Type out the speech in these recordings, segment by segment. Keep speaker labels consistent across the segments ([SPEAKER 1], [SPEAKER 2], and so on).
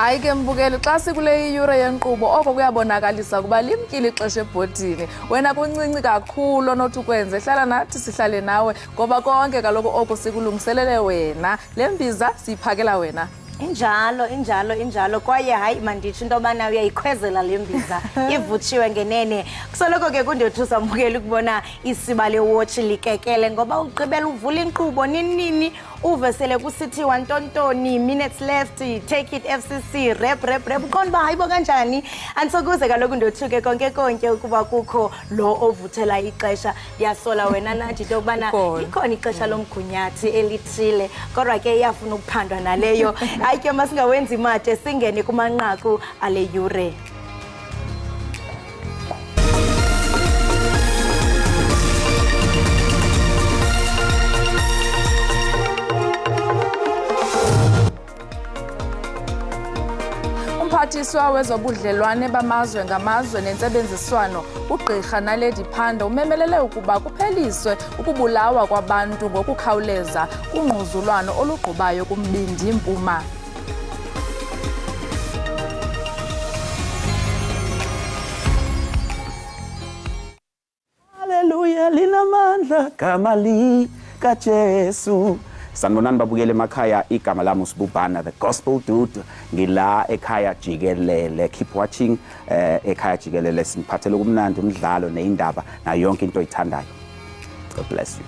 [SPEAKER 1] Hayi ke mbukeli xa sikule iyure yenkqubo oko kuyabonakalisa kuba limkile ixesha ebhodini. Wena kuncinci kakhulu onothi ukwenze, hlala nathi sihlale nawe ngoba konke kaloku oko sikulungiselele wena. Le mbiza siyiphakela wena.
[SPEAKER 2] Injalo kwaye hayi manditsho into yobana uyayikhwezela le mbiza ivutshiwe ngenene. Kusoloko ke kundothusa mbukeli ukubona isiba lewotshi likekele ngoba ugqibela uvula inkqubo nini uve sele kusithiwa ntontoni minutes left, take it FCC, rep uqonda uba hayibo kanjani. Andsokuze kaloku ndothuke konke ukuba kukho lo ovuthela ixesha. Ndiyasola wena nathi into yokubana ikhona ixesha lomgunyathi elithile kodwa ke iyafuna ukuphandwa naleyo. Hayi ke masingawenzi made singene kumanqaku ale yure.
[SPEAKER 1] Umphathiswa wezobudlelwane bamazwe ngamazwe nentsebenziswano uGqirha Naledi Pandor umemelele ukuba kupheliswe ukubulawa kwabantu ngokukhawuleza kungquzulwano olugqubayo kumbindi Mpuma.
[SPEAKER 3] Haleluya linamandla kamali kaJesu. Sanibonani babukele emakhaya, igama lami uSibubhana the gospel dude, ngila Ekhaya Jikelele. Keep watching Ekhaya Jikelele, siniphathele kumnandi umdlalo neindaba nayo yonke into oyithandayo. God bless you.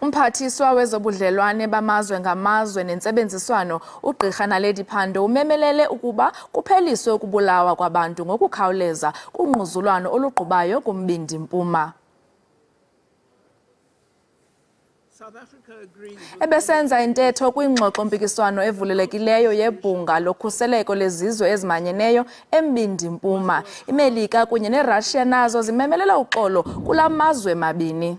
[SPEAKER 1] Umphathiswa wezobudlelwane bamazwe ngamazwe nentsebenziswano uGqirha Naledi Pandor umemelele ukuba kupheliswe ukubulawa kwabantu ngokukhawuleza kungquzulwano olugqubayo kumbindi Mpuma. Ebesenza intetho kwingxoxo-mpikiswano evulelekileyo yebhunga lokhuseleko lezizwe ezimanyeneyo embindi Mpuma, iMelika kunye neRussia nazo zimemelela uxolo kula mazwe mabini.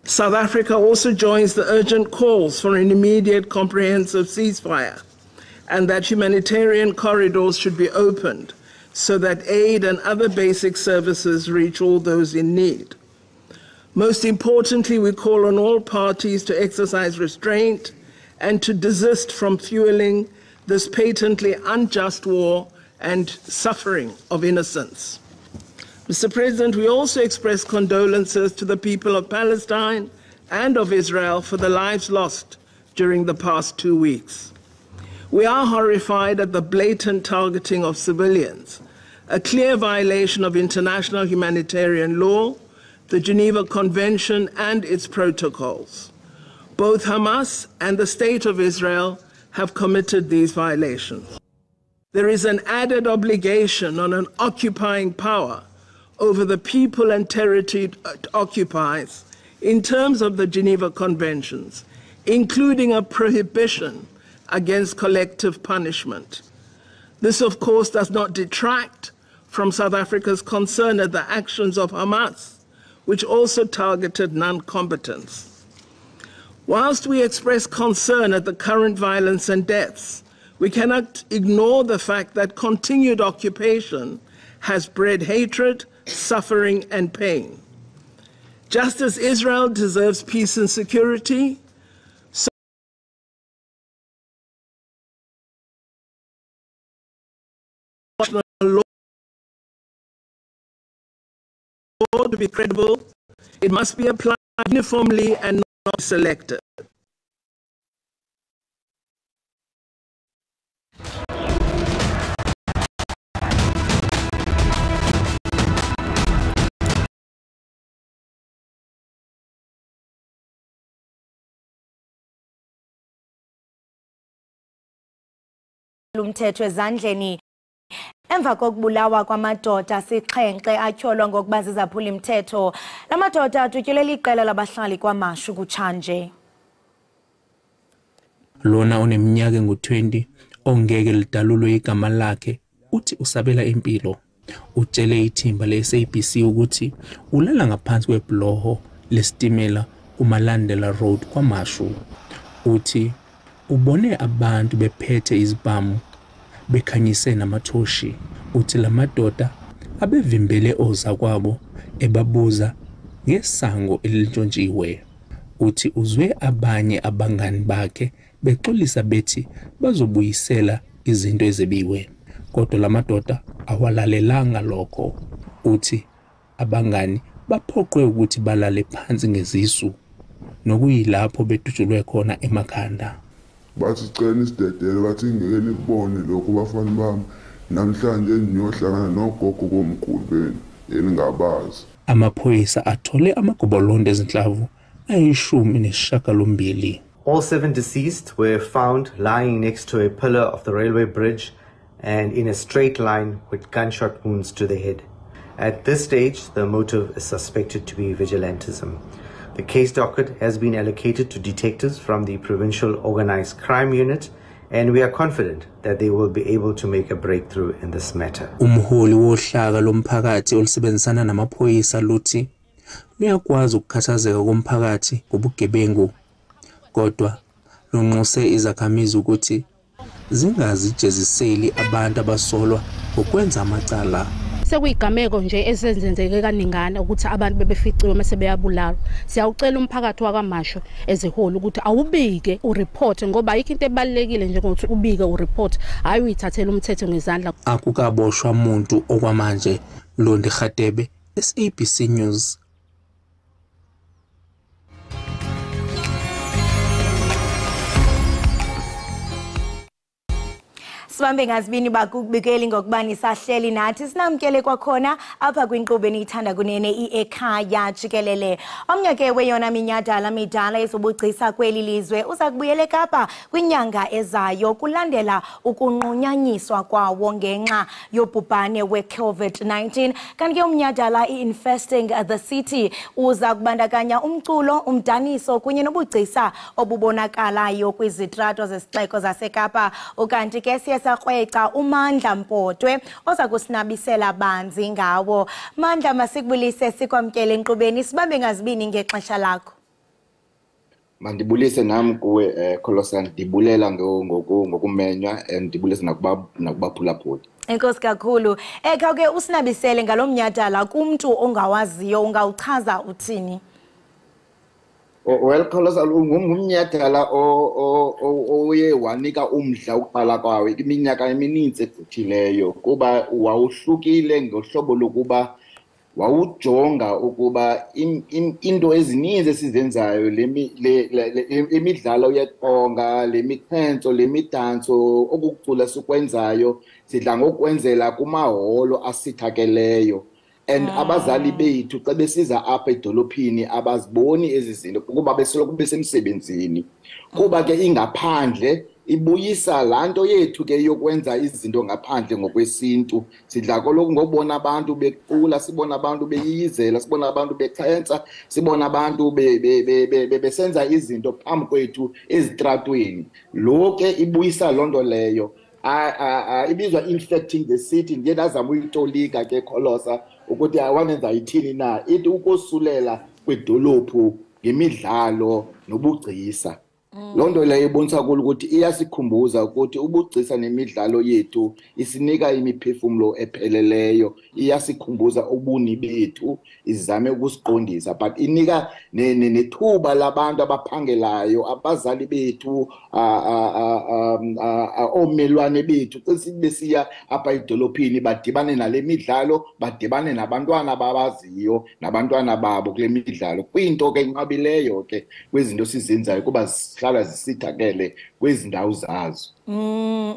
[SPEAKER 4] South Africa also joins the urgent calls for an immediate comprehensive ceasefire and that humanitarian corridors should be opened so that aid and other basic services reach all those in need. Most importantly, we call on all parties to exercise restraint and to desist from fueling this patently unjust war and suffering of innocents. Mr. President, we also express condolences to the people of Palestine and of Israel for the lives lost during the past 2 weeks. We are horrified at the blatant targeting of civilians, a clear violation of international humanitarian law, the Geneva Convention and its protocols. Both Hamas and the State of Israel have committed these violations. There is an added obligation on an occupying power over the people and territory it occupies in terms of the Geneva Conventions, including a prohibition against collective punishment. This, of course, does not detract from South Africa's concern at the actions of Hamas, which also targeted non-combatants. Whilst we express concern at the current violence and deaths, we cannot ignore the fact that continued occupation has bred hatred, suffering and pain. Just as Israel deserves peace and security, so law to be credible, it must be applied uniformly and not selected.
[SPEAKER 2] Lumthetho ezandleni emva kokubulawa kwamadoda sixhenxe atyholwa ngokuba zizaphula imithetho. La madoda athutyelele iqela labahlali kwaMashu kutshanje.
[SPEAKER 5] Lona oneminyaka engu-20 ongeke lidalulwe igama lakhe uthi usabela impilo. Utshele ithimba le-SABC ukuthi ulala ngaphansi kwebhloho lesitimela kuMalandela Road kwaMashu. Uthi ubone abantu bephethe izibhamu bekhanyise namathoshi. Uthi la madoda abevimbele oza kwabo ebabuza ngesango elintshontshiwe. Uthi uzwe abanye abangani bakhe bexolisa bethi bazobuyisela izinto ezebiwe, kodwa lamadoda awalalelanga lokho. Uthi abangani baphoqwe ukuthi balale phansi ngezisu, nokuyilapho bedutshulwe khona emakhanda.
[SPEAKER 6] Bathi sicela isidedele, bathi ngeke nikubone lokhu bafana bami, namhlanje niyohlangana nogogo komkhulu benu eningabazi.
[SPEAKER 5] Amaphoyisa athole amagobolonde ezinhlavu ayishumi.
[SPEAKER 7] All 7 deceased were found lying next to a pillar of the railway bridge and in a straight line with gunshot wounds to the head. At this stage, the motive is suspected to be vigilantism. The case docket has been allocated to detectives from the Provincial Organised Crime Unit, and we are confident that they will be able to make a breakthrough in this matter.
[SPEAKER 5] Umholi wohlaka lomphakathi olusebenzisana namaphoyisa luthi luyakwazi ukukhathazeka komphakathi ngobugebengu, kodwa lunxuse izakhamizi ukuthi zingazijeziseli abantu abasolwa ngokwenza amacala.
[SPEAKER 8] Sekuyigameko nje esenzenzeke kaningana ukuthi abantu bebeficiwe mase beyabulawa. Siyawucela umphakathi wakaMasho eziholi ukuthi awubike ureport, ngoba ayikho into ebalekile nje ukuthi ubike ureport, hayi uyithathela umthetho ngezandla.
[SPEAKER 5] Akukaboshwa umuntu okwamanje. Londi Khatebe, SABC News.
[SPEAKER 2] Sibambe ngazibini bakubikeli ngokubani sahleli nathi sinamkele kwakhona apha kwinkqubo eniyithanda kunene Ekhaya Jikelele. Omnye ke weyona minyhadala midala ezobugcisa kweli lizwe uza kubuyela eKapa kwinyanga ezayo kulandela ukunqunyanyiswa kwawo ngenxa yobhubhane we-COVID-19. Kanti ke umnyhadala infesting the city uza kubandakanya umculo, umdaniso kunye nobugcisa obubonakalayo kwizitrato zesixeko zaseKapa. Ukanti ke sakrweca uMandla Mpotwe oza kusinabisela banzi ngawo. Mandla, masikubulise sikwamkele enkqubeni, sibambe ngazibini ngexesha lakho.
[SPEAKER 9] Mandibulise nami kuwe Kholosan, ndibulela ngokumenywa ndibulise nakubaphulaphuli.
[SPEAKER 2] Enkosi kakhulu. Ke usinabisele ngalomnyhadala kumntu ongawaziyo, ungawuchaza uthini?
[SPEAKER 9] Well, Kholosan, ngumnyhadala oye wanika umdla ukuqala kwawo iminyaka emininzi egqithileyo, kuba wawuhlukile ngohlobo lokuba wawujonga ukuba into ezininzi esizenzayo imidlalo yeqonga, lemixhenso, lemidanso, okucula sikwenzayo sidla ngokwenzela kumaholo asithakeleyo. And abazali bethu xa besiza apha edolophini abaziboni ezi zinto kuba besoloko besemsebenzini, kuba ke ingaphandle ibuyisa laa nto yethu ke yokwenza izinto ngaphandle ngokwesintu. Sidla kaloku ngokubona abantu becula, sibona abantu beyizela, sibona abantu bexhensa, sibona abantu besenza izinto phambi kwethu ezitratweni. Lo ke ibuyisa loo nto leyo. Ibizwa infecting the city. Ndiye ndazama uyitolika ke Kholosa ukuthi awanenza yithini na, ithi ukosulela kwedolophu ngemidlalo nobugcisa. Loo nto leyo ibonisa ukuthi iyasikhumbuza ukuthi ubugcisa nemidlalo yethu isinika imiphefumlo epheleleyo, iyasikhumbuza ubuni bethu, izame ukusiqondisa, but inika nethuba labantu abaphangelayo, abazali bethu, omelwane bethu xa sibesiya apha edolophini badibane nale midlalo, badibane nabantwana babaziyo nabantwana babo kule midlalo. Kuyinto ke inqabileyo ke kwezinto sizenzayo kuba hlala zisithakele kwezi ndawo zazo.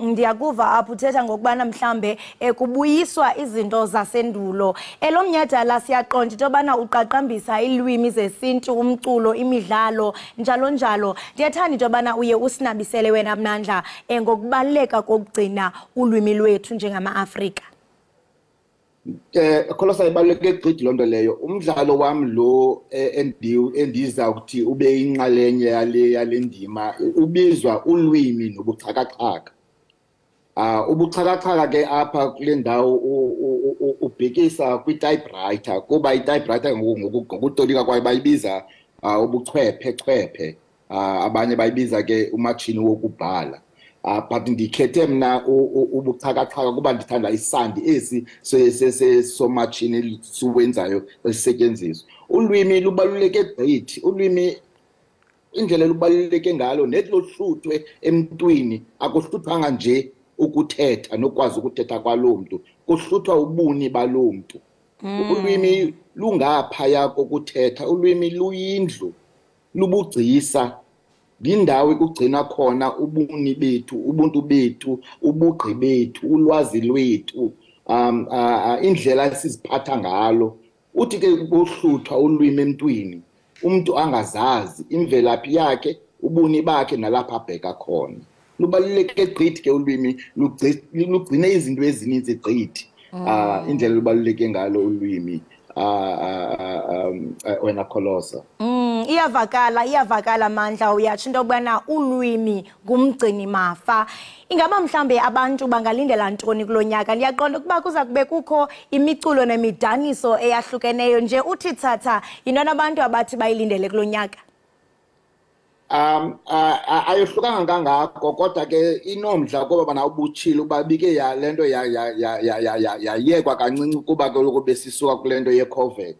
[SPEAKER 2] Ndiyakuva apho uthetha ngokubana mhlambe kubuyiswa izinto zasendulo. Lo mnyhadala siyaqonda into yobana uqaqambisa ilwimi zesintu, umculo, imidlalo njalo njalo. Ndiyathanda into yobana uye usinabisele wena Mandla ngokubaluleka kokugcina ulwimi lwethu njengama-Afrika.
[SPEAKER 9] Kholosa ibaluleke gqithi loo nto leyo. Umdlalo wami lo endiza ukuthi ube inxalenye yale ndima ubizwa ulwimi nobuxhakaxhaka. Ubuxhakaxhaka ke apha kule ndawo ubhekisa kwi-typewriter, kuba i-typewriter ngokutolika kwayo bayibiza ubuchwephe, abanye bayibiza ke umatshini wokubhala. but ndikhethe mna ubuxhakaxhaka kuba ndithanda isandi esi somatshini siwenzayo esisetyenziswa. Ulwimi lubaluleke gqithi, ulwimi indlela lubaluleke ngalo netlohluthwe emntwini akuhluthwanga nje ukuthetha nokwazi ukuthetha kwaloo mntu, kuhluthwa ubuni baloo mntu. Ulwimi lungaphaya kokuthetha, ulwimi luyindlu, lubugcisa, yindawo ekugcina khona ubuni bethu, ubuntu bethu, ubugqi bethu, ulwazi lwethu, indlela esiziphatha ngalo. Uthi ke kuhluthwa ulwimi emntwini, umuntu angazazi imvelaphi yakhe, ubuni bakhe nalapha abheka khona. Lubaluleke gqithi ke ulwimi, lugcine izinto ezininzi gqithi. Indlela lubaluleke ngalo ulwimi wena Kholosa.
[SPEAKER 2] Iyavakala Mandla uyatsho into yokubana ulwimi ngumgcini mafa. Ingaba mhlambe abantu bangalindela ntoni kulo nyaka? Ndiyaqonda ukuba kuza kube kukho imiculo nemidaniso eyahlukeneyo nje, uthi thatha yintoni abantu abathi bayilindele kulo nyaka?
[SPEAKER 9] Ayohlukanga kangako kodwa ke inomdla kuba bana ubutshile uba bike lento yayekwa kancinci kuba kaloku besisuka kule nto ye-COVID.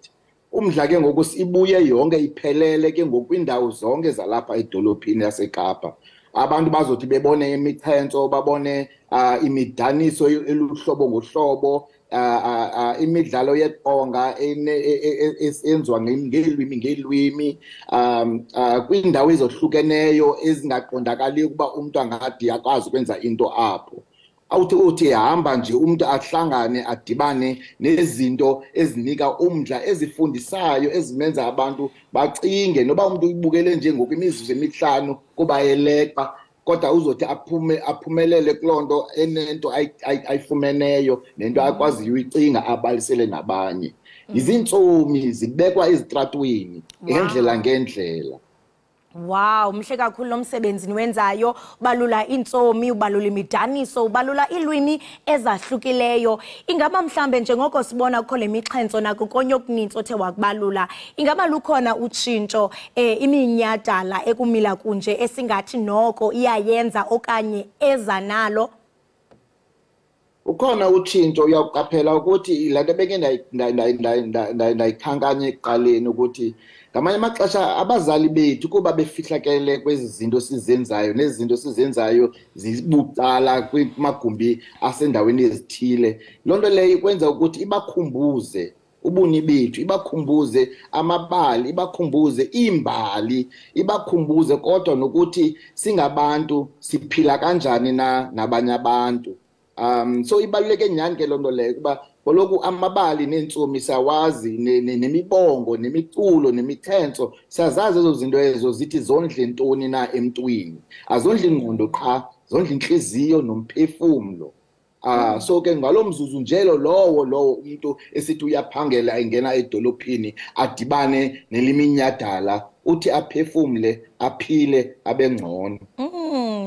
[SPEAKER 9] Umdla ke ngoku ibuye yonke iphelele ke ngokwindawo zonke zalapha edolophini yaseKapa. Abantu bazothi bebone imixhentso, babone imidaniso eluhlobo ngohlobo, imidlalo yeqonga enziwa ngeelwimi kwiindawo ezohlukeneyo ezingaqondakali ukuba umuntu angade akwazi ukwenza into apho. Uthi hamba nje umuntu ahlangane adibane nezinto ezinika umdla, ezifundisayo, ezimenza abantu bacinge, noba umuntu ubukele nje ngokwimizuzu emihlanu kuba eleqa, kodwa uzothi aphumelele kuloo nto enento ayifumeneyo nento akwaziyo uyicinga abalisele nabanye. Izintsomi zibekwa ezitratweni ngendlela ngendlela.
[SPEAKER 2] Wow, mhle kakhulu lo msebenzi niwenzayo, ubalula intsomi, ubalula imidaniso, ubalula ilwimi ezahlukileyo. Ingaba mhlambe njengoko sibona kukho le mixhentso nako konke okuninzi othe wakubalula, ingaba lukhona utshintsho iminyhadala ekumila kunje esingathi noko iyayenza okanye eza nalo?
[SPEAKER 9] Ukhona utshintsho, uyaqaphela ukuthi la nto beke ndayikhankanya ekuqaleni ukuthi ngamanye amaxesha abazali bethu kuba befihlakele kwezi zinto sizenzayo, nezi zinto sizenzayo zibucala kwimagumbi asendaweni ezithile. Loo nto leyo ikwenza ukuthi ibakhumbuze ubuni bethu, ibakhumbuze amabali, ibakhumbuze iimbali, ibakhumbuze kodwa nokuthi singabantu siphila kanjani nabanye abantu. So ibaluleke nyhani ke loo nto leyo kuba koloku amabali neentsomi siyawazi, nemibongo, nemiculo, nemixhentso, siyazazi ezo zinto ezo zithi zondle ntoni na emntwini. Azondli ingqondo qha, zondla intliziyo nomphefumlo. So ke ngalo mzuzu njelo lowo umuntu esithi uyaphangela engena edolophini adibane neliminyhadala, uthi aphefumle, aphile, abe ngcono.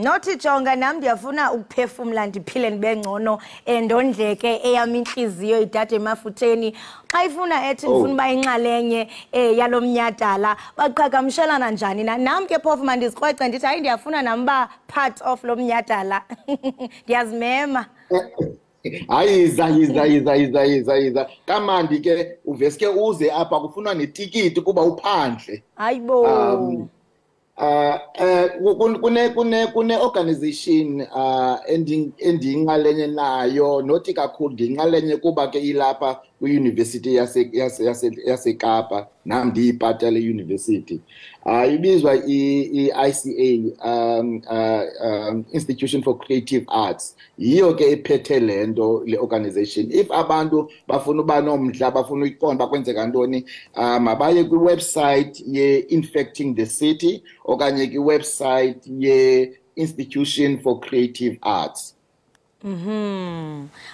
[SPEAKER 2] Nothi jonga nami ndiyafuna ukuphefumla ndiphile ndibe ngcono ndondleke eyami inhliziyo idade emafutheni. Xa ifuna ethi ndifuna uba inxalenye yalo mnyhadala, baqhagamshelana njani nami ke phofu mandizikrwece ndithi hayi ndiyafuna nami uba part of lo mnyhadala? Ndiyazimema.
[SPEAKER 9] Hayi yiza kamandi ke uveske uze apha kufunwa netikiti kuba uphandle.
[SPEAKER 2] Hayibo.
[SPEAKER 9] Kune organization endiyinxalenye nayo, nothi kakhulu ndiyinxalenye kuba ke ilapha kwi-University yaseKapa, nam ndiyibhatala i-university. Ibizwa i-ICA, Institution for Creative Arts. Yiyo ke ephethe le nto, le organization. If abantu bafuna uba nomdla, bafuna uyiqonda bakwenzeka ntoni, mabaye kwiwebsite ye-Infecting the City okanye kwiwebsite ye-Institution for Creative Arts.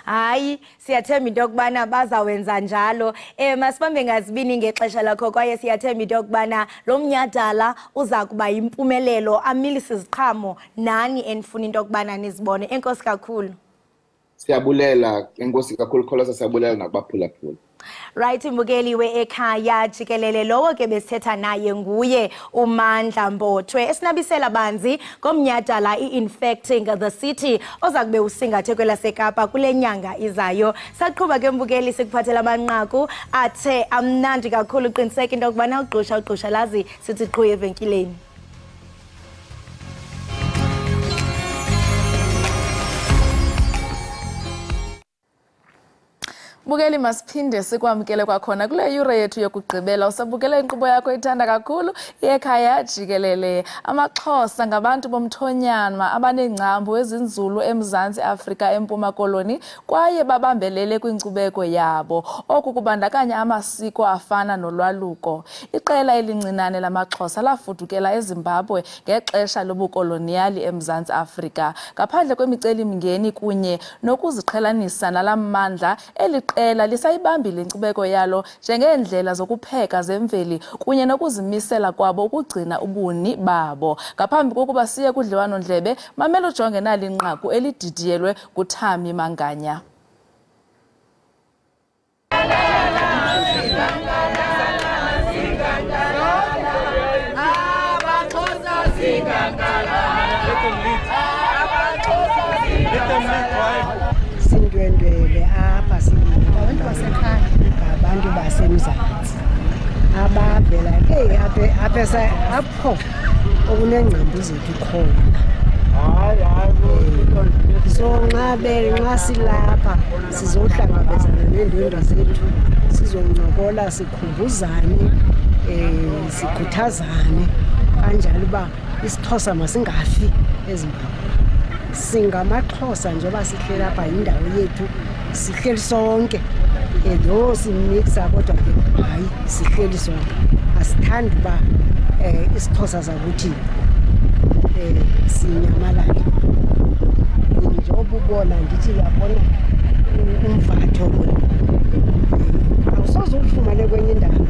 [SPEAKER 2] Hayi siyathemba into yokubana bazawenza njalo. Masibambe ngazibini ngexesha lakho kwaye siyathemba into yokubana lo mnyhadala uza kuba yimpumelelo, amilise iziqhamo nani enifuna into yokubana nizibone. Enkosi kakhulu.
[SPEAKER 9] Siyabulela enkosi kakhulu Kholosa, siyabulela nakubaphulaphula.
[SPEAKER 2] Right, imbukeli we-Ekhaya Jikelele lowo ke besithetha naye nguye uMandla Mbothwe esinabisela banzi ngomnyhadala i-Infecting the City oza kube usingathe kwelaseKapa kule nyanga izayo. Saqhuba ke mbukeli sikuphathela amanqaku athe amnandi kakhulu, qiniseka into yokubana ugqusha lazi sithi qhu evenkileni.
[SPEAKER 1] Bukeli masiphinde sikwamkele kwakhona kule yure yethu yokugqibela. Usabukela inkqubo yakho ithanda kakhulu Ekhaya Jikelele. Amaxhosa ngabantu bomthonyama abanengcambu ezinzulu eMzantsi Afrika empuma koloni kwaye babambelele kwinkcubeko yabo. Oku kubandakanya amasiko afana nolwaluko. Iqela elincinane lamaxhosa lafudukela eZimbabwe ngexesha lobukoloniyali eMzantsi Afrika. Ngaphandle kwemicelimngeni kunye nokuziqhelanisa nalamandla Ela lisayibambile inkcubeko yalo njengeendlela zokupheka zemveli kunye nokuzimisela kwabo ukugcina ubuni babo. Ngaphambi kokuba siye kudliwano ndlebe, mamela ujonge nali nqaku elididiyelwe nguThami Manganya.
[SPEAKER 10] Sindwendwele apha abantu basekhaya ngabantu basemzantsi abavela apho okunengcambu zethu khona. So nxa silapha sizohlangabezana neendwendwe zethu sizoncokola sikhumbuzane sikhuthazane kanjalo uba isiXhosa masingafi eZimbabwe. Singamaxhosa njengoba sihleli apha yindawo yethu sihleli sonke lo simixa kodwa ke hayi sihleli sonke asithandi uba isiXhosa zakuthi sinyamalale. Njengoba ubona ndithi uyabona umvatho awusoze ufumane kwenye indawo.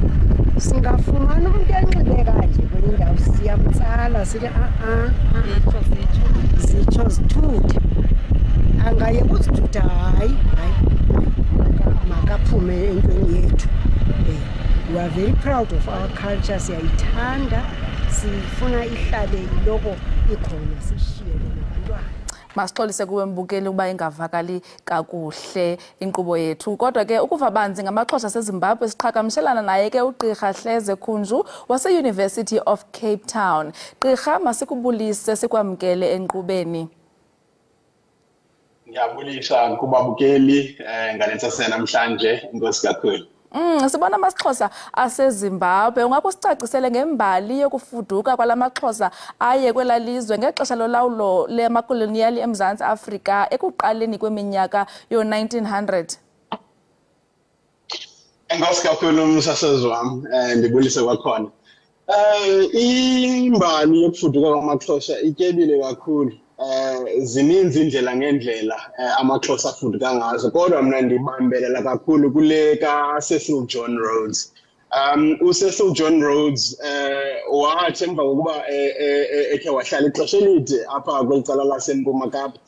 [SPEAKER 10] Singafumana umuntu enxibe kanje kwenye indawo siyamtsala sithi zitsho zithuthe angaye kuzithutha hayi makaphume entweni yethu. We are very proud of our culture, siyayithanda, sifuna ihlale iloko ikhona sishiyele nabantwana.
[SPEAKER 1] Masixolise kuwe mbukeli ukuba ingavakali kakuhle inkqubo yethu, kodwa ke ukuva banzi ngamaxhosa aseZimbabwe siqhagamshelana naye ke uGqirha Hleze Khunju wase-University of Cape Town. Gqirha, masikubulise sikwamkele enkqubeni.
[SPEAKER 11] Ngiyabulisa kubabukeli ngalentsasa namhlanje, inkosi kakhulu.
[SPEAKER 1] Sibona amaXhosa aseZimbabwe, ungakho sicacisele ngembali yokufuduka kwalamaXhosa aye kwelalizwe ngexesha lolawulo lemakoloniyali eMzantsi Afrika ekuqaleni kweminyaka yo-1900.
[SPEAKER 11] Inkosi kakhulu umsasazi wami, ndibulise kwakhona. Imbali yokufuduka kwamaXhosa ityebile kakhulu. Zininzi indlela ngendlela amaXhosa afuduka ngazo, kodwa mna ndibambelela kakhulu kule kaCecil John Rhodes. uCecil John Rhodes wathi emva kokuba ekhe wahlala ixesha elide apha kwelicala laseMpuma Kapa,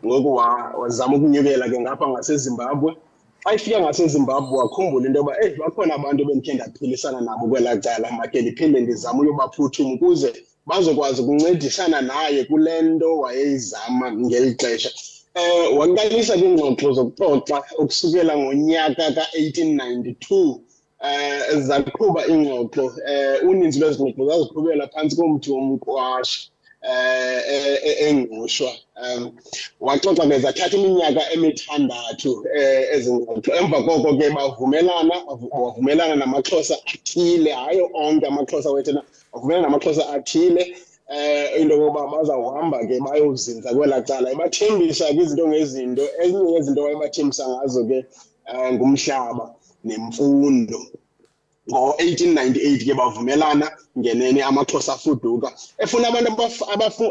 [SPEAKER 11] ngoku wazama ukunyukela ke ngapha ngaseZimbabwe. Xa ifika ngaseZimbabwe wakhumbula into yoba bakhona abantu ebendikhe ndaphilisana nabo kwelaa cala, makhe ndiphinde ndizame uyobaphuthuma ukuze bazokwazi ukuncedisana naye kule nto wayeyizama ngeli xesha. Waqalisa kwiingxoxo zokuxoxa ukusukela ngonyaka ka-1892. Zaqhuba ingxoxo, uninzi lwezingxoxo zaziqhubela phantsi komthi womqwashi engqushwa. Waxoxa ke zathatha iminyaka emithandathu ezingxoxo. Emva koko ke wavumelana namaXhosa athile, hayi onke amaXhosa wethena, wavumelana namaXhosa athile into yokuba bazawuhamba ke bayozinza kwelaa cala. Ebathembisa ke izinto ngezinto, ezinye yezinto wayebathembisa ngazo ke ngumhlaba nemfundo. Ngo-1898 ke bavumelana ngenene amaXhosa afuduka, efuna abantu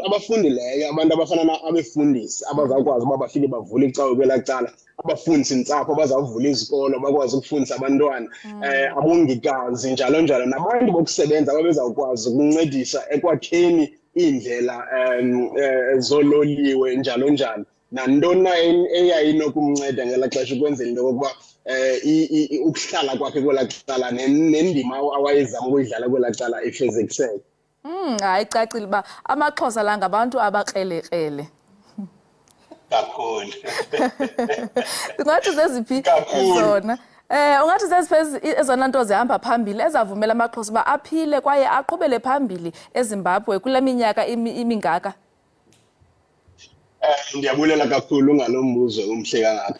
[SPEAKER 11] abafundileyo, abantu abafana abefundisi abazawukwazi uba bafike bavule icawe kwelaa cala, abafundisi-ntsapho abazawuvula izikolo bakwazi ukufundisa abantwana, abongikazi njalo njalo, nabantu bokusebenza ababezawukwazi ukuncedisa ekwakheni iindlela zololiwe njalo njalo. nantona eyayinokumnceda ngela xesha ukwenzela into yokuba ukuhlala kwakhe kwela cala nendima awayezama ukuyidlala kwela cala ifezekiseke.
[SPEAKER 1] Hayi icacile uba amaXhosa la ngabantu abakrelekrele.
[SPEAKER 11] Kakhulu.
[SPEAKER 1] Ungathi zeziphi ezona? Ungathi zeziphi ezona nto zihamba phambili ezavumela amaXhosa uba aphile kwaye aqhubele phambili eZimbabwe kule minyaka imingaka?
[SPEAKER 11] Ndiyabulela kakhulu ngalo mbuzo umhle kangaka.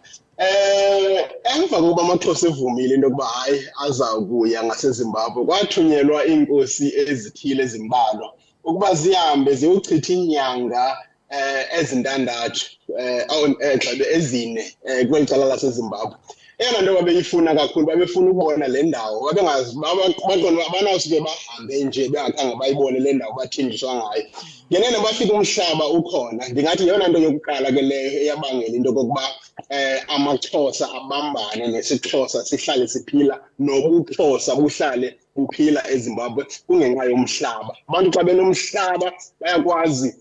[SPEAKER 11] Emva kokuba amaXhosa evumile into yokuba hayi azawukuya ngaseZimbabwe, kwathunyelwa iinkosi ezithile ezimbalwa ukuba zihambe ziyochitha inyanga ezintandathu ezine kweli cala laseZimbabwe. Eyona nto babeyifuna kakhulu babefuna ukubona le ndawo, baqonda abanawusuke bahambe nje bengakhange bayibone le ndawo bathenjiswa ngayo. Ngenene bafika umhlaba ukhona. Ndingathi yeyona nto yokuqala ke leyo eyabangela into yokokuba amaXhosa abambane nesiXhosa sihlale siphila nobuXhosa buhlale buphila eZimbabwe kungenxa yomhlaba. Abantu xa benomhlaba bayakwazi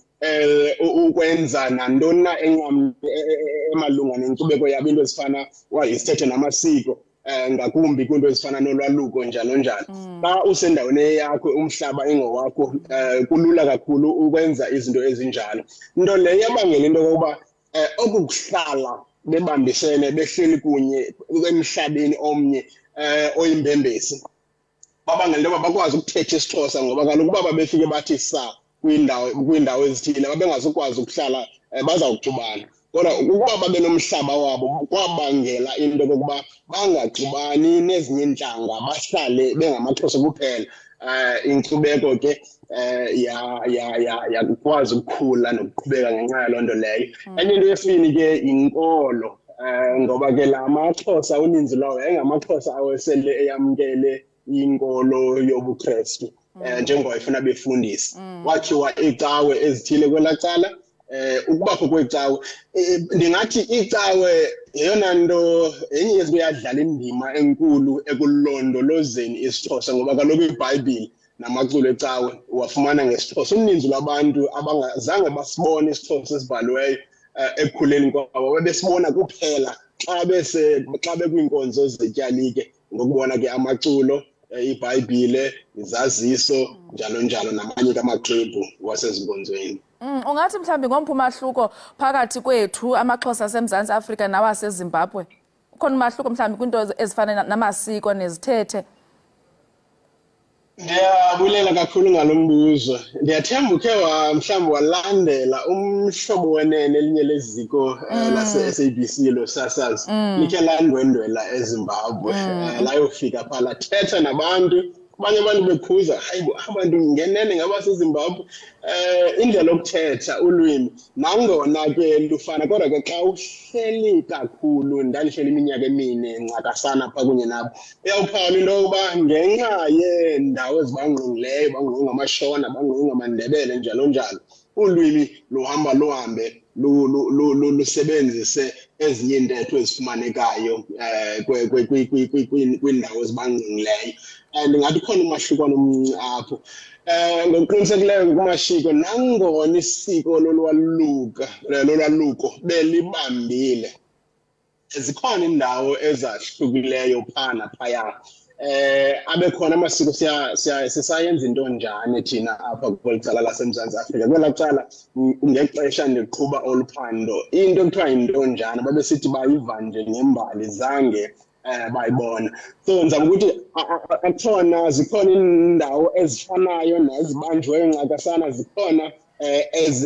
[SPEAKER 11] ukwenza nantoni na emalunga nenkcubeko yabo, into ezifana izithethe namasiko, ngakumbi kwinto ezifana nolwaluko njalo njalo. Xa usendaweni yakho umhlaba ingowakho kulula kakhulu ukwenza izinto ezinjalo. Into leyo yabangela into yokuba okukuhlala bebambisene behleli kunye emhlabeni omnye oyimbembesi babangela into yoba bakwazi ukuthetha isiXhosa, ngoba kaloku uba befike bathi sa kwiindawo ezithile babengazukwazi ukuhlala bazawuxubana. Kodwa ukuba babe nomhlaba wabo kwabangela into yokokuba bangaxubani nezinye iintlanga, bahlale bengamaXhosa kuphela. Inkcubeko ke yakwazi ukukhula nokuqhubeka ngenxa yaloo nto leyo. Enye into yesibini ke inkolo, ngoba ke la amaXhosa uninzi lwawo yayingamaXhosa awesele eyamkele inkolo yobuKrestu njengoba ifuna befundisa. Wakhiwa iicawe ezithile kwelaa cala. Ukubakho kweecawe, ndingathi icawe yeyona nto enye yezinto yadlala indima enkulu ekulondolozeni isiXhosa, ngoba kaloku iBhayibhile namaculo ecawe wafumana ngesiXhosa. Uninzi lwabantu abangazange basibone isiXhosa esibhaliweyo ekukhuleni kwabo, babesibona kuphela xa bekwiinkonzo zetyalike, ngokubona ke amaculo, iBhayibhile, izaziso njalo njalo, namanye kamaxwebhu wasezinkonzweni.
[SPEAKER 1] Ungathi mhlawumbi ngomphi umahluko phakathi kwethu amaXhosa aseMzantsi Afrika nawaseZimbabwe? Ukhona umahluko mhlawumbi kwinto ezifana namasiko nezithethe?
[SPEAKER 11] Ndiyabulela kakhulu ngalo mbuzo. Ndiyathemba ukhe mhlawumbi walandela umhlobo wenene elinye leziko lase-SABC losasazi likhe landwendwela eZimbabwe, layofika phaa lathetha nabantu. Abanye abantu bekhuza, hayi abantu ngenene ngabaseZimbabwe, indlela yokuthetha ulwimi nangona ke lufana, kodwa ke xa uhleli kakhulu, ndandihleli iminyaka emine ncakasana phaa kunye nabo, uyawuphawula into yokuba ngenxa yeendawo ezibangqongileyo, bangqonge ngamashona, bangqonge ngamaNdebele njalo njalo, ulwimi luhamba luhambe lusebenzise ezinye iintetho ezifumanekayo kwiindawo ezibangqongileyo. Ndingathi khona umahlukwana omncinci apho. Ngokuqinisekileyo kumashiko, nangona isiko lolwaluko belibambile, zikhona iindawo ezahlukileyo phaa naphaya. Abekhona amasiko sisayenza into njani thina apha kweli cala laseMzantsi Afrika. Kwelaa cala ngexesha ndiqhuba oluphando, into ekuthiwa yinto njani babesithi bayiva nje ngembali, zange bayibona. So ndizama ukuthi zikhona iindawo ezifanayo nezibanjiweyo ncakasana, zikhona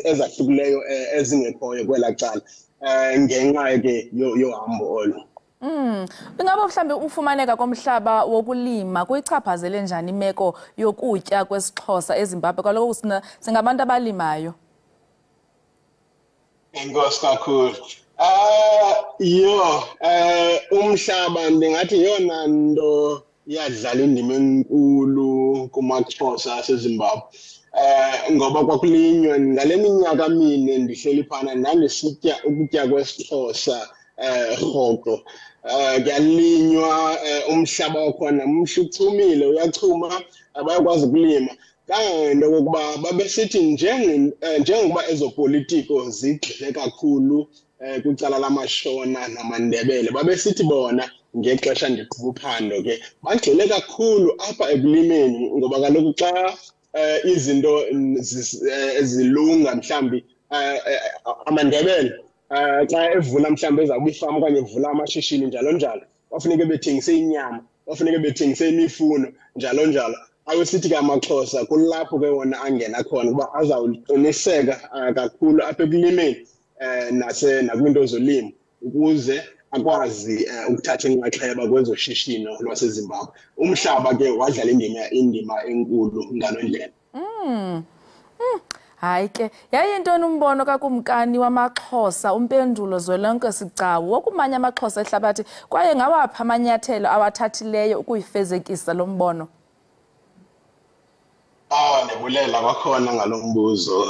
[SPEAKER 11] ezahlukileyo ezingekhoyo kwelaa cala ngenxa ke yohambo olu.
[SPEAKER 1] Ingaba mhlawumbi ufumaneka komhlaba wokulima kuyichaphazele njani imeko yokutya kwesiXhosa eZimbabwe? Kaloku singabantu abalimayo.
[SPEAKER 11] Enkosi kakhulu. Umhlaba ndingathi yeyona nto yadlala indima enkulu kumaXhosa aseZimbabwe. Ngoba kwakulinywa ngale minyaka mine ndihleli phana, ndandisitya ukutya kwesiXhosa rhoqo. Kuyalinywa, umhlaba wakhona mhle uchumile, uyachuma, bayakwazi ukulima. Kangento kokuba babesithi njengokuba ezopolitiko zigxile kakhulu kwicala lamashona namandebele babesithi bona ngexesha ndiqhuba uphando ke bagxile kakhulu apha ekulimeni ngoba kaloku xa izinto ezilunga mhlambi amandebele xa evula mhlambi ezawuba ifama okanye evula amashishini njalo njalo bafuneke bethengise inyama bafuneke bethengise imifuno njalo njalo awesithi ke amaXhosa kulapho ke wona angena khona kuba azawuqiniseka kakhulu apha ekulimeni nakwinto zolimo ukuze akwazi ukuthatha inxaxheba kwezoshishino lwaseZimbabwe. Umhlaba ke wadlala indima enkulu ngaloo ndlela.
[SPEAKER 1] Hayi ke yayintoni umbono kakumkani wamaXhosa umpendulo Zwelonke Sigcawu wokumanya amaXhosa ehlabathi kwaye ngawaphi amanyathelo awathathileyo ukuyifezekisa lo mbono?
[SPEAKER 11] Nebulela kwakhona ngalombuzo.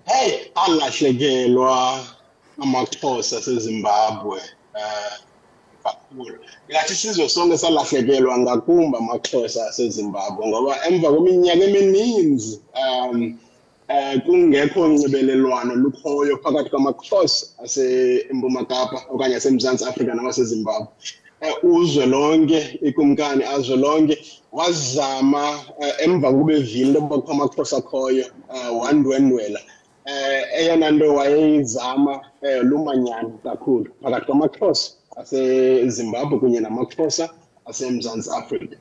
[SPEAKER 11] Hey, alahlekelwa amaXhosa seZimbabwe kakhulu. Ngathi sizwe sonke salahlekelwa ngakumba amaXhosa aseZimbabwe ngoba emva kweminyaka emininzi kungekho nxibelelwano lukhoyo phakathi kwamaXhosa aseMpuma Kapa okanye aseMzantsi Afrika nawaseZimbabwe. Uzwelonke ikumkani azwelonke wazama emva kubevile into yokuba amaXhosa akhoyo wandwendwela eyona nto wayeyizama lumanyano kakhulu phakathi kwamaXhosa aseZimbabwe kunye namaXhosa aseMzantsi Afrika.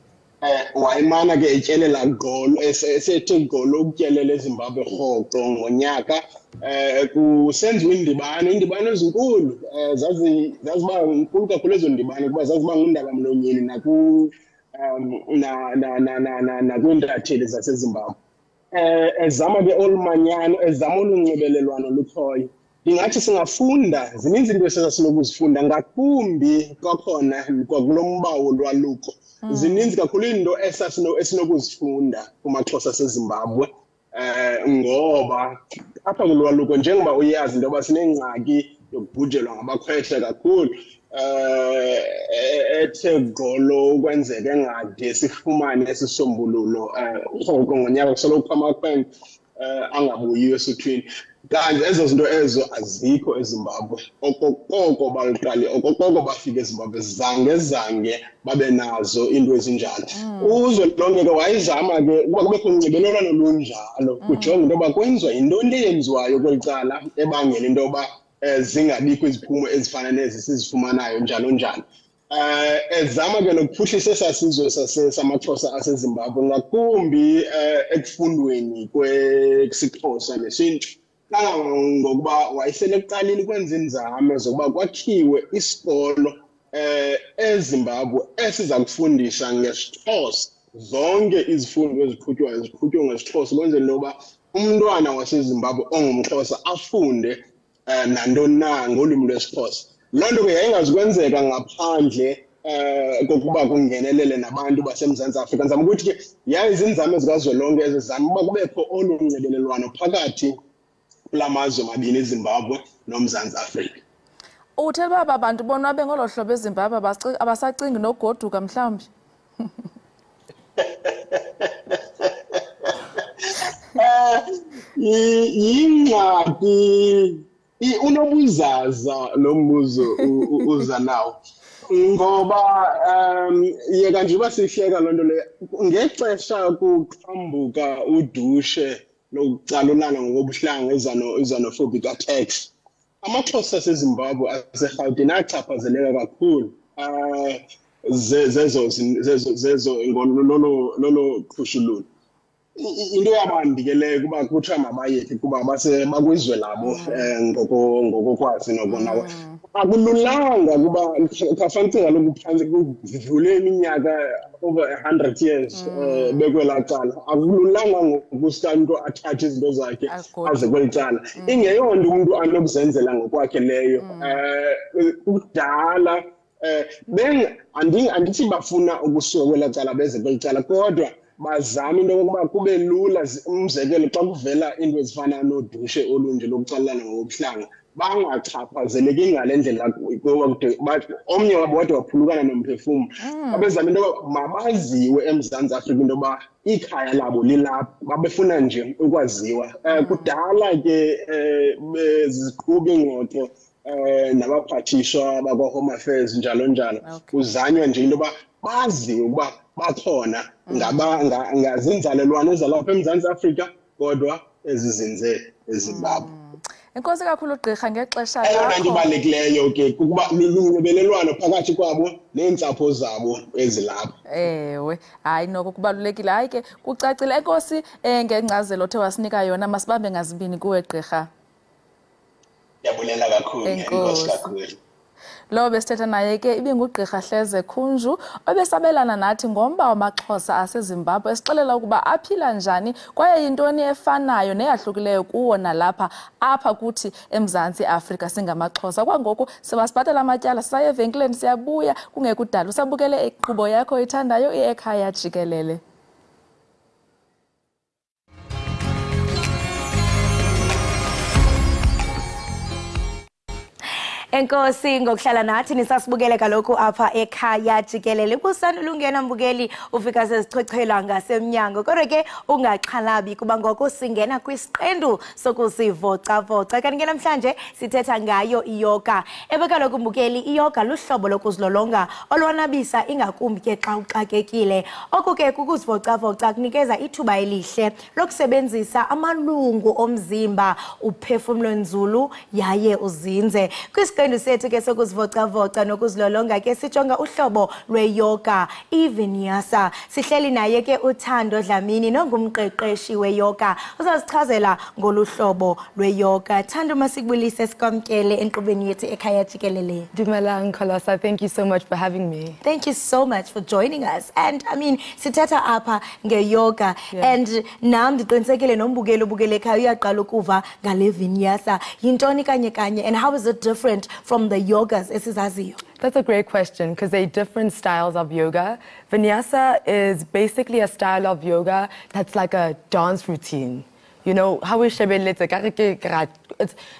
[SPEAKER 11] Wayemana ke etyelela gqolo esethe gqolo ukutyelela eZimbabwe rhoqo ngonyaka kusenziwa indibano ezinkulu zaziba nkulu kakhulu ezo ndibano kuba zaziba ngundaba-mlonyeni nakwiintatheli zaseZimbabwe. Ezama ke olumanyano ezama olunxibelelwano lukhoyo. Ndingathi singafunda zininzi izinto esasinokuzifunda ngakumbi kwakhona kwakulo mba wolwaluko. Zininzi kakhulu izinto esinokuzifunda kumaXhosa aseZimbabwe ngoba apha kulwaluko njengoba uyazi into yoba sinengxaki yokubhujelwa ngabakhwetha kakhulu ethe gqolo ukwenzeka engade sifumane esisombululo rhoqo ngonyaka kusoloko amakhwenkwe angabuyiyo esuthwini. Kanti ezo zinto ezo azikho eZimbabwe. Okokoko baqale okokoko bafika eZimbabwe zange babe nazo into ezinjalo. Uzwelonke ke wayizama ke ukuba kubekho unxibelelwano lunjalo kujonga into yoba kwenziwa yintoni eyenziwayo kweli cala ebangela into yoba zingabikho iziphumo ezifana nezi sizifumanayo njalo njalo. Ezama ke nokuphuhlisa esaa sizwe samaXhosa aseZimbabwe ngakumbi ekufundweni kwesiXhosa nesintu. Ngokuba wayesele kuqalile ukwenza inzame zokuba kwakhiwe isikolo eZimbabwe esiza kufundisa ngesiXhosa zonke izifundo eziqhutywayo ziqhutywa ngesiXhosa ukwenzela intoba umntwana waseZimbabwe ongumXhosa afunde nantoni na ngolwimi lwesiXhosa. Loo nto ke yayingazukwenzeka ngaphandle kokuba kungenelele nabantu baseMzantsi Afrika. Ndizama ukuthi ke yayizinzame zikazwelonke ezizama uba kubekho olu nxibelelwano phakathi kula mazwe mabini eZimbabwe noMzantsi Afrika.
[SPEAKER 1] Uthela uba aba bantu bonwabe ngolo hlobo eZimbabwe abasacingi nogoduka mhlawumbi?
[SPEAKER 11] Yingxaki unobuzaza lo mbuzo uza nawo ngoba yeka nje uba sihleka loo nto leyo ngexesha kuqhambuka udushe lokucalulana ngokobuhlanga izanophobic attacks. AmaXhosa aseZimbabwe aseRhawutini achaphazeleka kakhulu zezo lolo qhushululo. Into yabandikeleyo kuba kuthiwa mabayeke kuba bakwizwe labo ngokokwazi nokona. Akululanga kuba khafancinga lokuphantsi kudlule iminyaka over 100 years bekwela cala. Akululanga ngokusikanto athathe izinto zakhe aze kweli cala. Ingeyonto umuntu anokuzenzela ngokwakhe leyo. Kudala andithi bafuna ukusuka kwela cala beze kweli cala kodwa bazama into yokuba kube lula. Umzekelo xa kuvela into ezifana nodushe olunje lokucalulana ngokobuhlanga bangachaphazeleki ngale ndlela omnye wabo wade waphulukana nomphefumlo. Babezama into yoba mabaziwe eMzantsi Afrika into yoba ikhaya labo lilapha babefuna nje ukwaziwa. Kudala ke beziqhuba ingxoxo nabaphathiswa bakwa-Home Affairs njalo njalo kuzanywa nje into yoba baziwe ukuba bakhona ngazinzalelwane ezalapha eMzantsi Afrika kodwa ezizinze eZimbabwe.
[SPEAKER 1] Enkosi kakhulu gqirha ngexesha
[SPEAKER 11] eyona nto ibalulekileyo ke kukuba lunxibelelwano phakathi kwabo neentsapho zabo ezilapha.
[SPEAKER 1] Ewe, hayi noko kubalulekile. Hayi ke kucacile. Enkosi ngengcazelo othe wasinika yona, masibambe ngazibini kuwe gqirha.
[SPEAKER 11] Ndiyabulela kakhulu. Enkosi kakhulu.
[SPEAKER 1] Lo besithetha naye ke ibingugqirha Hleze Khunju obesabelana nathi ngomba wamaXhosa aseZimbabwe esixelela ukuba aphila njani kwaye yintoni efanayo neyahlukileyo kuwo nalapha apha kuthi eMzantsi Afrika singamaXhosa. Kwangoku sibasibhatala amatyala sisaye evenkileni siyabuya kungekudala. Usabukele inkqubo yakho ithandayo Ekhaya Jikelele.
[SPEAKER 2] Enkosi ngokuhlala nathi nisasibukele kaloku apha Ekhaya Jikelele. Kusanulungena mbukeli ufika sezichochela ngasemnyango. Kodwa ke ungaxhalabi kuba ngoku singena kwisiqendu sokuzivoca-voca. Kanti ke namhlanje sithetha ngayo iyoga. Kaloku mbukeli iyoga luhlobo lokuzilolonga olwanabisa ingakumbi ke xa uxakekile. Oku ke kukuzivoca-voca kunikeza ithuba elihle lokusebenzisa amalungu omzimba, uphefumlo nzulu yaye uzinze. Kwisikqendu sethu ke sokuzivoca-voca nokuzilolonga ke sijonga uhlobo lweyoga ivinyasa. Sihleli naye ke uThando Dlamini nongumqeqeshi weyoga. Uzasichazela ngoluhlobo lweyoga. Thando masikubulise sikwamkele enkqubeni yethu Ekhaya Jikelele.
[SPEAKER 12] Dumelang Khalosa, thank you so much for having me.
[SPEAKER 2] Thank you so much for joining us. And I mean sithetha apha ngeyoga and nam ndiqinisekile nombukeli ubukele ekhaya uyaqala ukuva ngale vinyasa. Yintoni kanye kanye and how is it different from the yogas esizaziyo?
[SPEAKER 12] That's a great question because they're different styles of yoga. Vinyasa is basically a style of yoga that's like a dance routine. You know, how we it's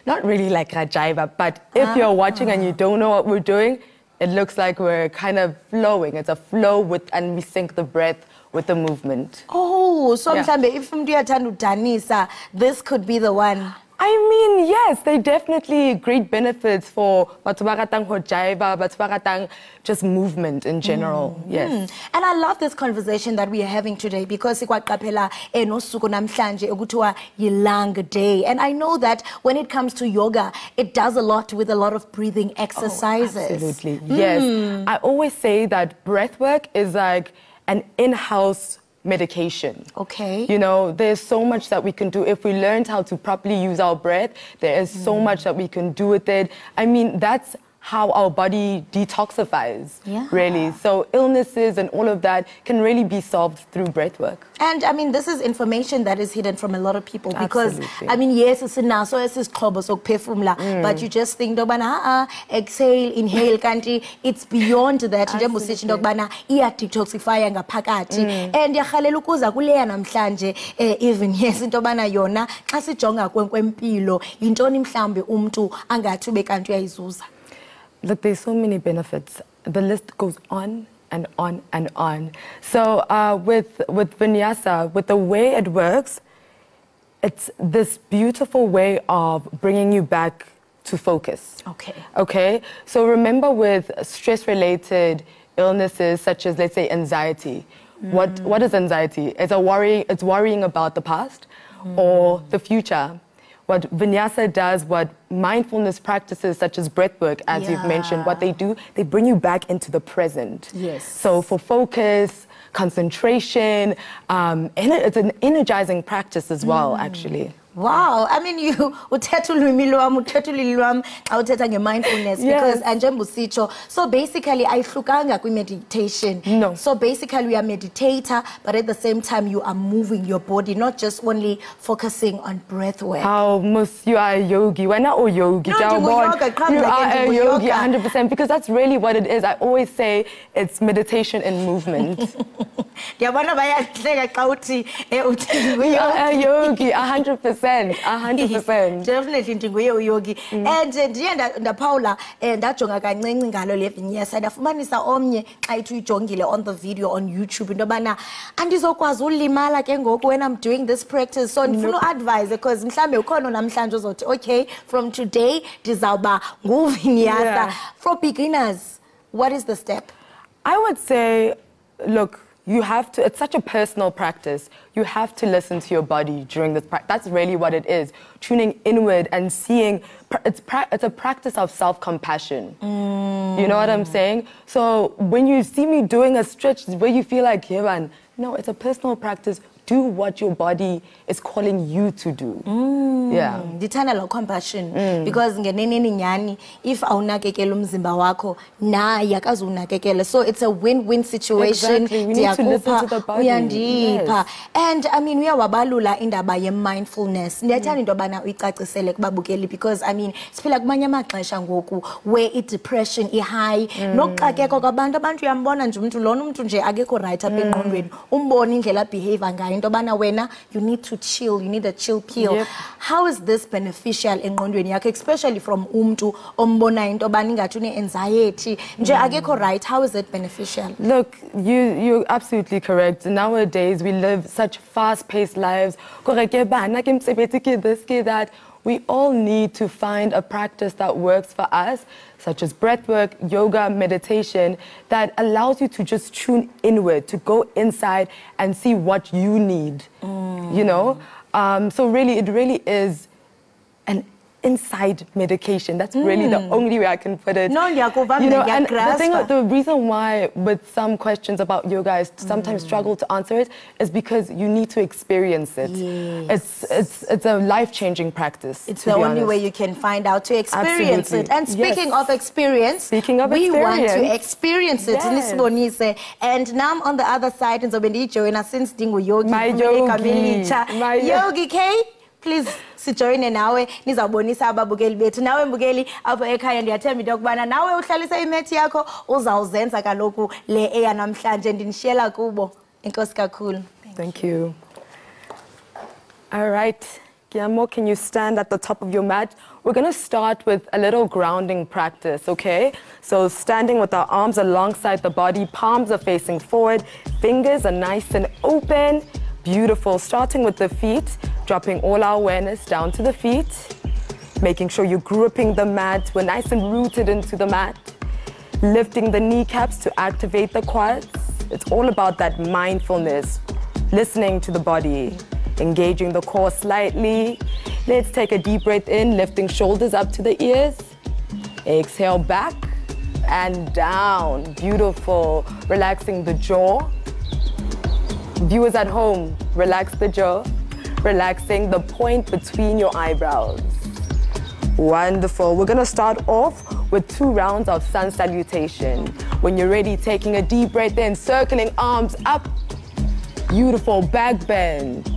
[SPEAKER 12] not really like Rajaiva, but if you're watching and you don't know what we're doing, it looks like we're kind of flowing. It's a flow with, and we sync the breath with the movement.
[SPEAKER 2] Oh, so if danisa, this could be the one.
[SPEAKER 12] I mean, yes, they definitely great benefits for Batubaratang Hojaiva, Batubaratang just movement in general. Yes.
[SPEAKER 2] And I love this conversation that we are having today because ikwaqaphela enosuku namhlanje ekuthiwa yilang day. And I know that when it comes to yoga, it does a lot with a lot of breathing exercises.
[SPEAKER 12] Oh, absolutely. Yes. I always say that breath work is like an in-house medication.
[SPEAKER 2] Okay.
[SPEAKER 12] You know, there's so much that we can do. If we learned how to properly use our breath, there is so much that we can do with it. I mean, that's how our body detoxifies, really. So illnesses and all of that can really be solved through breath work.
[SPEAKER 2] And I mean, this is information that is hidden from a lot of people because, I mean, yes, it's now so it's but you just think, exhale, inhale, country. It's beyond that. Detoxify and yakhalelu kuleya namhlanje even yes into bana yona xa sijonga kwempilo yintoni mhlambe umuntu angathi ube kanti uyayizuza.
[SPEAKER 12] Look, there's so many benefits. The list goes on and on and on. So with Vinyasa, with the way it works, it's this beautiful way of bringing you back to focus.
[SPEAKER 2] Okay.
[SPEAKER 12] Okay? So remember with stress-related illnesses such as, let's say, anxiety. What is anxiety? It's worrying about the past or the future. What Vinyasa does, what mindfulness practices such as breathwork, as you've mentioned, what they do, they bring you back into the present.
[SPEAKER 2] Yes.
[SPEAKER 12] So for focus, concentration, and it's an energizing practice as well, actually.
[SPEAKER 2] Wow, I mean, you uthetha mindfulness because anjembusicho. So basically, ayihlukanga kwi-meditation.
[SPEAKER 12] No.
[SPEAKER 2] So basically, you are a meditator, but at the same time, you are moving your body, not just only focusing on breath work.
[SPEAKER 12] You are a yogi. We're not all yogi.
[SPEAKER 2] No,
[SPEAKER 12] you are a yogi 100% because that's really what it is. I always say it's meditation and movement. You are a yogi 100%. 100%.
[SPEAKER 2] Definitely ndinguye uyogi. And ndiye ndaphawula ndajonga kancinci ngalo le vinyasa ndafumanisa omnye xa ithi uyijongile on the video on YouTube into yobana andizokwazi ulimala ke ngoku when I'm doing this practice. So ndifuna uadvise because mhlambe ukhona namhlanje uzothi okay from today ndizawuba nguvinyasa. For beginners, what is the step?
[SPEAKER 12] I would say, look, you have to, it's such a personal practice. You have to listen to your body during this practice. That's really what it is. Tuning inward and seeing, it's a practice of self-compassion. You know what I'm saying? So when you see me doing a stretch where you feel like, yeah, man, no, it's a personal practice. Do what your body is calling you to do. Yeah.
[SPEAKER 2] Ndithanda lo compassion because ngeneneni nyani if awunakekela umzimba wakho naye akazunakekela. So it's a win-win situation.
[SPEAKER 12] Exactly. We need to listen to the body.
[SPEAKER 2] Uyandipha. And I mean uyawabalula indaba ye mindfulness. Ndiyathanda into bana uyicacisele kubabukeli because I mean siphila kumanye amaxesha ngoku where depression high nokuxakeka kwabantu uyambona nje umuntu lona umuntu nje akekho right apha engqondweni umbona indlela behave ngayo into bana wena you need to chill, you need a chill pill. How is this beneficial engqondweni yakho especially from umuntu ombona into bana ingathi une anxiety nje akekho right? How is it beneficial?
[SPEAKER 12] Look, you're absolutely correct. Nowadays we live such fast-paced lives. That we all need to find a practice that works for us, such as breathwork, yoga, meditation, that allows you to just tune inward, to go inside and see what you need, you know? So really, it really is an inside medication. That's really the only way I can put it.
[SPEAKER 2] No,
[SPEAKER 12] you know, and the reason why with some questions about yoga I sometimes struggle to answer it is because you need to experience it. It's a life-changing practice.
[SPEAKER 2] It's the only way you can find out to experience it. And speaking of experience, we want to experience it. And now I'm on the other side, and since Dingo Yogi,
[SPEAKER 12] my
[SPEAKER 2] Yogi K. Please sijoyine nawe nizawubonisa ababukeli bethu nawe mbukeli apho ekhaya ndiyathemba into yokubana nawe uhlalisa imethi yakho uzawuzenza kaloku le eya namhlanje ndinishiyela kubo. Inkosi kakhulu.
[SPEAKER 12] Thank you. All right, Guillermo, can you stand at the top of your mat? We're going to start with a little grounding practice, okay? So standing with our arms alongside the body, palms are facing forward, fingers are nice and open. Beautiful. Starting with the feet, dropping all our awareness down to the feet, making sure you're gripping the mat. We're nice and rooted into the mat. Lifting the kneecaps to activate the quads. It's all about that mindfulness, listening to the body, engaging the core slightly. Let's take a deep breath in, lifting shoulders up to the ears. Exhale back and down. Beautiful. Relaxing the jaw. Viewers at home, relax the jaw, relaxing the point between your eyebrows. Wonderful. We're going to start off with 2 rounds of sun salutation. When you're ready, taking a deep breath in, circling arms up. Beautiful, back bend.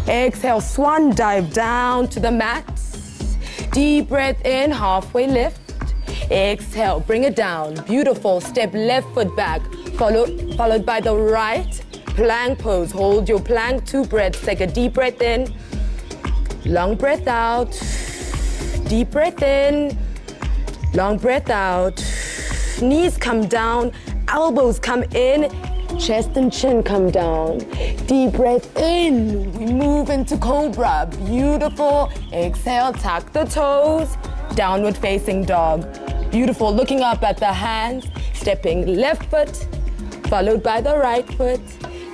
[SPEAKER 12] Exhale, swan dive down to the mat. Deep breath in, halfway lift. Exhale, bring it down. Beautiful, step left foot back, followed by the right. Plank pose, hold your plank, 2 breaths. Take a deep breath in, long breath out, deep breath in, long breath out. Knees come down, elbows come in, chest and chin come down. Deep breath in, we move into cobra, beautiful. Exhale, tuck the toes, downward facing dog. Beautiful, looking up at the hands, stepping left foot, followed by the right foot.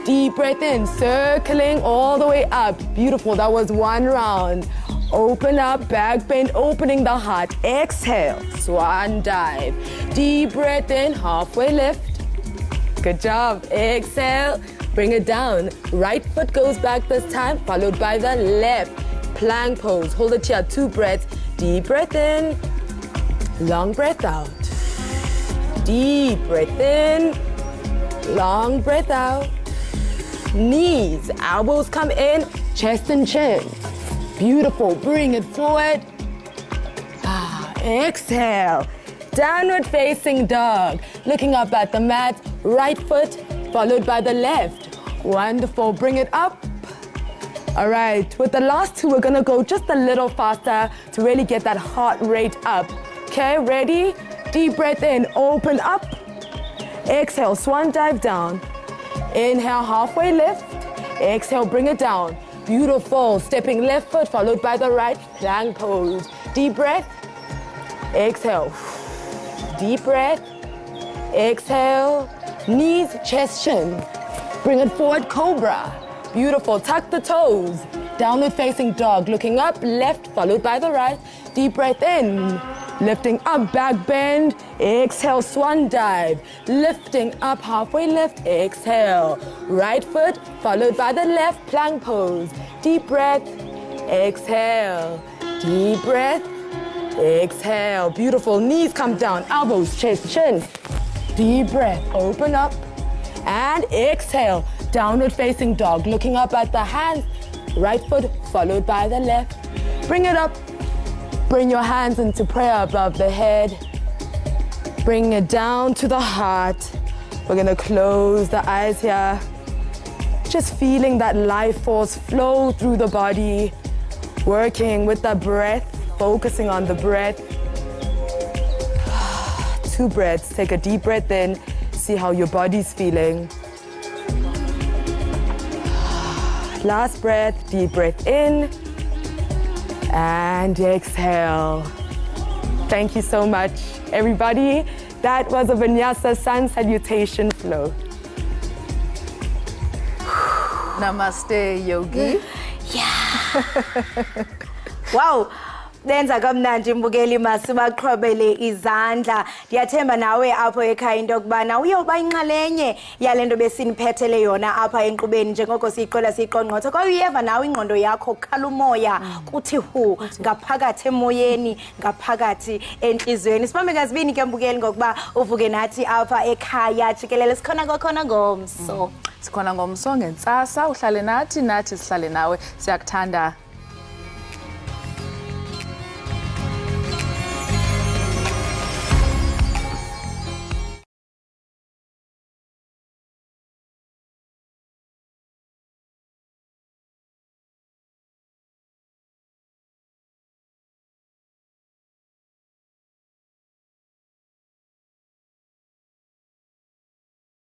[SPEAKER 12] Deep breath in, circling all the way up. Beautiful, that was 1 round. Open up, back bend, opening the heart. Exhale, swan dive. Deep breath in, halfway lift. Good job. Exhale, bring it down. Right foot goes back this time, followed by the left. Plank pose, hold it here, 2 breaths. Deep breath in, long breath out. Deep breath in, long breath out. Knees, elbows come in, chest and chin. Beautiful, bring it forward. Exhale, downward facing dog. Looking up at the mat, right foot followed by the left. Wonderful, bring it up. All right, with the last two, we're gonna go just a little faster to really get that heart rate up. Okay, ready? Deep breath in, open up. Exhale, swan dive down. Inhale, halfway lift. Exhale, bring it down. Beautiful, stepping left foot followed by the right, plank pose. Deep breath, exhale. Deep breath, exhale. Knees, chest, chin. Bring it forward, cobra. Beautiful, tuck the toes. Downward facing dog, looking up, left followed by the right. Deep breath in. Lifting up, back bend, exhale, swan dive. Lifting up, halfway lift, exhale. Right foot, followed by the left, plank pose. Deep breath, exhale. Deep breath, exhale. Beautiful, knees come down, elbows, chest, chin. Deep breath, open up, and exhale. Downward facing dog, looking up at the hands. Right foot, followed by the left. Bring it up. Bring your hands into prayer above the head. Bring it down to the heart. We're gonna close the eyes here. Just feeling that life force flow through the body. Working with the breath, focusing on the breath. 2 breaths, take a deep breath in. See how your body's feeling. Last breath, deep breath in. And exhale. Thank you so much, everybody. That was a Vinyasa Sun Salutation flow.
[SPEAKER 1] Namaste, Yogi.
[SPEAKER 2] Yeah. Wow. Lenza kamnandi mbukeli masibaqhobele izandla. Ndiyathemba nawe apho ekhaya into kubana uyoba inxalenye yalento besiniphethele yona apha enkqubeni njengoko siyiqola siyiqongqotho. Kwaye uyeva nawe ingqondo yakho kukhala umoya kuthi hu ngaphakathi emoyeni ngaphakathi enhlizweni. Sibambe ngazibini ke mbukeli ngokuba uvuke nathi apha ekhaya Jikelele sikhona kokhona ngomso.
[SPEAKER 1] Sikhona ngomso ngentsasa uhlale nathi sihlale nawe. Siyakuthanda.